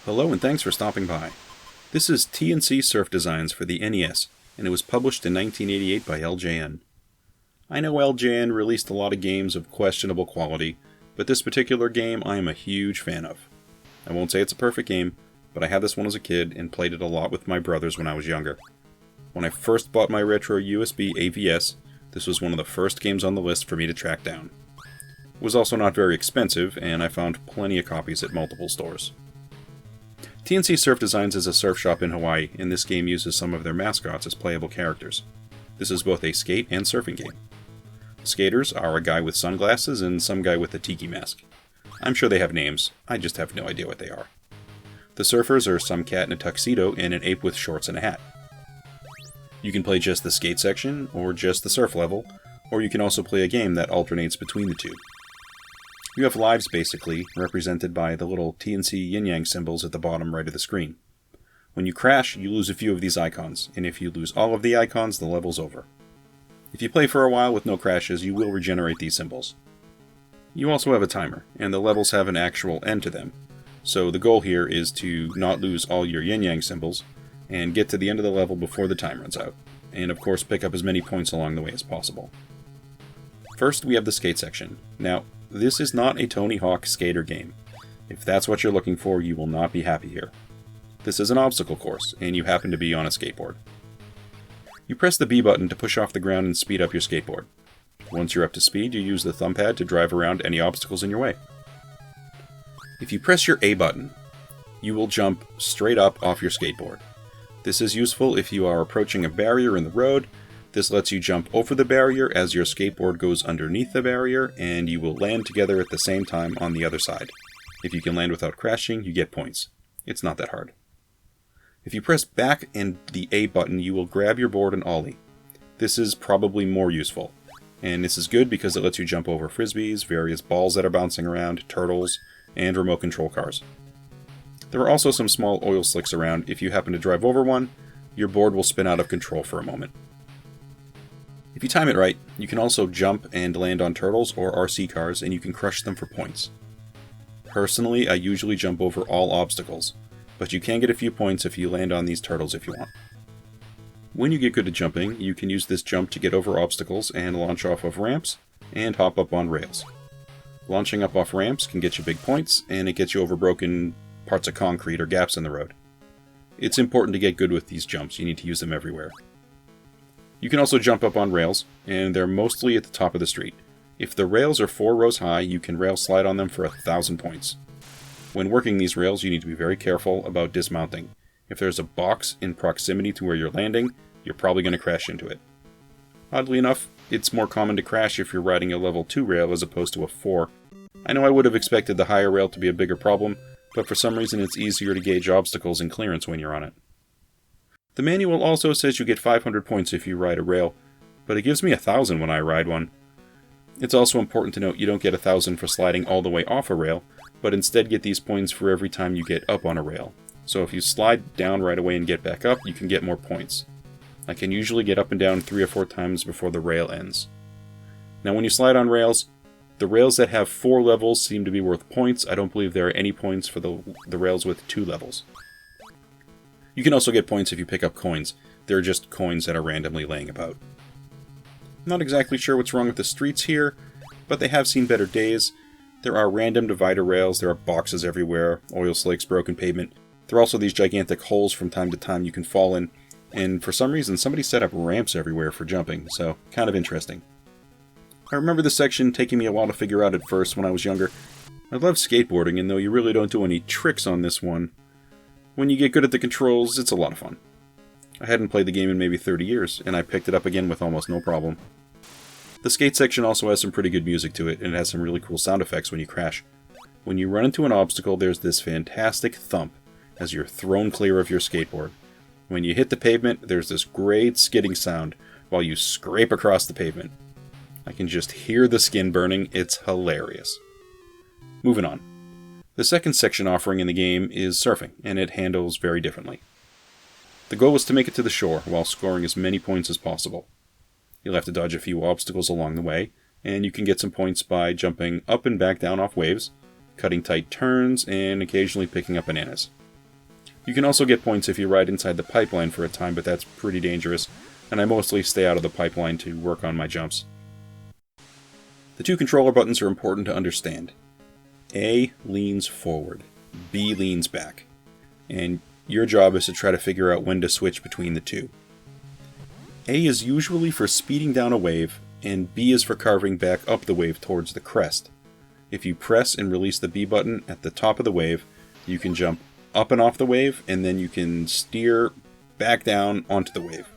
Hello and thanks for stopping by. This is T&C Surf Designs for the NES, and it was published in 1988 by LJN. I know LJN released a lot of games of questionable quality, but this particular game I am a huge fan of. I won't say it's a perfect game, but I had this one as a kid and played it a lot with my brothers when I was younger. When I first bought my retro USB AVS, this was one of the first games on the list for me to track down. It was also not very expensive, and I found plenty of copies at multiple stores. T&C Surf Designs is a surf shop in Hawaii, and this game uses some of their mascots as playable characters. This is both a skate and surfing game. Skaters are a guy with sunglasses and some guy with a tiki mask. I'm sure they have names, I just have no idea what they are. The surfers are some cat in a tuxedo and an ape with shorts and a hat. You can play just the skate section, or just the surf level, or you can also play a game that alternates between the two. You have lives, basically, represented by the little T&C yin-yang symbols at the bottom right of the screen. When you crash, you lose a few of these icons, and if you lose all of the icons, the level's over. If you play for a while with no crashes, you will regenerate these symbols. You also have a timer, and the levels have an actual end to them, so the goal here is to not lose all your yin-yang symbols, and get to the end of the level before the time runs out, and of course pick up as many points along the way as possible. First, we have the skate section. Now, this is not a Tony Hawk skater game. If that's what you're looking for, you will not be happy here. This is an obstacle course, and you happen to be on a skateboard. You press the B button to push off the ground and speed up your skateboard. Once you're up to speed, you use the thumb pad to drive around any obstacles in your way. If you press your A button, you will jump straight up off your skateboard. This is useful if you are approaching a barrier in the road. This lets you jump over the barrier as your skateboard goes underneath the barrier, and you will land together at the same time on the other side. If you can land without crashing, you get points. It's not that hard. If you press back and the A button, you will grab your board and ollie. This is probably more useful, and this is good because it lets you jump over frisbees, various balls that are bouncing around, turtles, and remote control cars. There are also some small oil slicks around. If you happen to drive over one, your board will spin out of control for a moment. If you time it right, you can also jump and land on turtles or RC cars, and you can crush them for points. Personally, I usually jump over all obstacles, but you can get a few points if you land on these turtles if you want. When you get good at jumping, you can use this jump to get over obstacles and launch off of ramps and hop up on rails. Launching up off ramps can get you big points, and it gets you over broken parts of concrete or gaps in the road. It's important to get good with these jumps, you need to use them everywhere. You can also jump up on rails, and they're mostly at the top of the street. If the rails are 4 rows high, you can rail slide on them for 1,000 points. When working these rails, you need to be very careful about dismounting. If there's a box in proximity to where you're landing, you're probably going to crash into it. Oddly enough, it's more common to crash if you're riding a level 2 rail as opposed to a 4. I know I would have expected the higher rail to be a bigger problem, but for some reason it's easier to gauge obstacles and clearance when you're on it. The manual also says you get 500 points if you ride a rail, but it gives me 1,000 when I ride one. It's also important to note you don't get 1,000 for sliding all the way off a rail, but instead get these points for every time you get up on a rail. So if you slide down right away and get back up, you can get more points. I can usually get up and down 3 or 4 times before the rail ends. Now when you slide on rails, the rails that have 4 levels seem to be worth points. I don't believe there are any points for the rails with 2 levels. You can also get points if you pick up coins. They're just coins that are randomly laying about. I'm not exactly sure what's wrong with the streets here, but they have seen better days. There are random divider rails, there are boxes everywhere, oil slicks, broken pavement. There are also these gigantic holes from time to time you can fall in, and for some reason somebody set up ramps everywhere for jumping, so kind of interesting. I remember this section taking me a while to figure out at first when I was younger. I love skateboarding, and though you really don't do any tricks on this one, when you get good at the controls, it's a lot of fun. I hadn't played the game in maybe 30 years, and I picked it up again with almost no problem. The skate section also has some pretty good music to it, and it has some really cool sound effects when you crash. When you run into an obstacle, there's this fantastic thump as you're thrown clear of your skateboard. When you hit the pavement, there's this great skidding sound while you scrape across the pavement. I can just hear the skin burning, it's hilarious. Moving on. The second section offering in the game is surfing, and it handles very differently. The goal is to make it to the shore while scoring as many points as possible. You'll have to dodge a few obstacles along the way, and you can get some points by jumping up and back down off waves, cutting tight turns, and occasionally picking up bananas. You can also get points if you ride inside the pipeline for a time, but that's pretty dangerous, and I mostly stay out of the pipeline to work on my jumps. The two controller buttons are important to understand. A leans forward, B leans back, and your job is to try to figure out when to switch between the two. A is usually for speeding down a wave, and B is for carving back up the wave towards the crest. If you press and release the B button at the top of the wave, you can jump up and off the wave, and then you can steer back down onto the wave.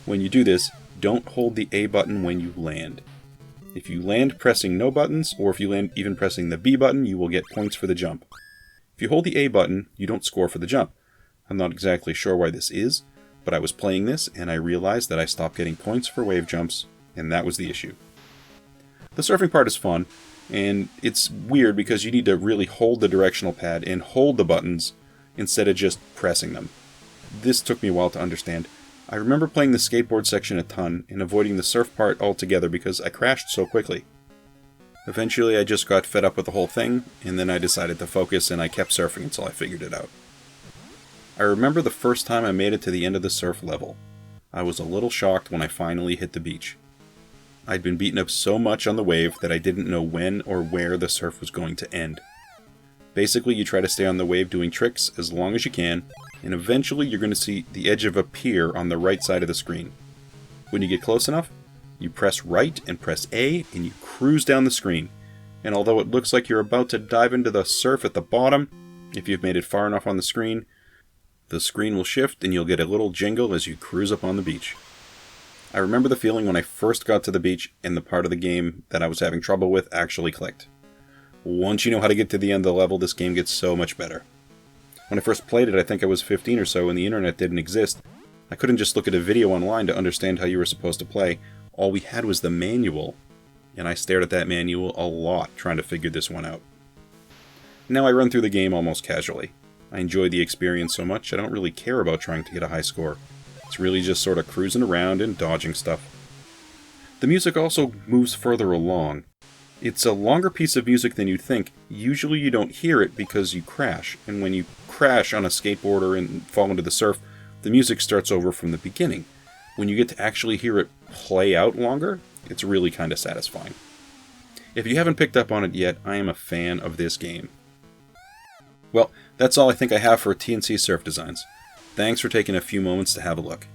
When you do this, don't hold the A button when you land. If you land pressing no buttons, or if you land even pressing the B button, you will get points for the jump. If you hold the A button, you don't score for the jump. I'm not exactly sure why this is, but I was playing this and I realized that I stopped getting points for wave jumps, and that was the issue. The surfing part is fun, and it's weird because you need to really hold the directional pad and hold the buttons instead of just pressing them. This took me a while to understand. I remember playing the skateboard section a ton and avoiding the surf part altogether because I crashed so quickly. Eventually I just got fed up with the whole thing, and then I decided to focus and I kept surfing until I figured it out. I remember the first time I made it to the end of the surf level. I was a little shocked when I finally hit the beach. I'd been beaten up so much on the wave that I didn't know when or where the surf was going to end. Basically, you try to stay on the wave doing tricks as long as you can, and eventually you're going to see the edge of a pier on the right side of the screen. When you get close enough, you press right and press A, and you cruise down the screen. And although it looks like you're about to dive into the surf at the bottom, if you've made it far enough on the screen will shift and you'll get a little jingle as you cruise up on the beach. I remember the feeling when I first got to the beach and the part of the game that I was having trouble with actually clicked. Once you know how to get to the end of the level, this game gets so much better. When I first played it, I think I was 15 or so and the internet didn't exist. I couldn't just look at a video online to understand how you were supposed to play. All we had was the manual, and I stared at that manual a lot trying to figure this one out. Now I run through the game almost casually. I enjoy the experience so much I don't really care about trying to get a high score. It's really just sort of cruising around and dodging stuff. The music also moves further along. It's a longer piece of music than you'd think. Usually you don't hear it because you crash, and when you crash on a skateboarder and fall into the surf, the music starts over from the beginning. When you get to actually hear it play out longer, it's really kind of satisfying. If you haven't picked up on it yet, I am a fan of this game. Well, that's all I think I have for T&C Surf Designs. Thanks for taking a few moments to have a look.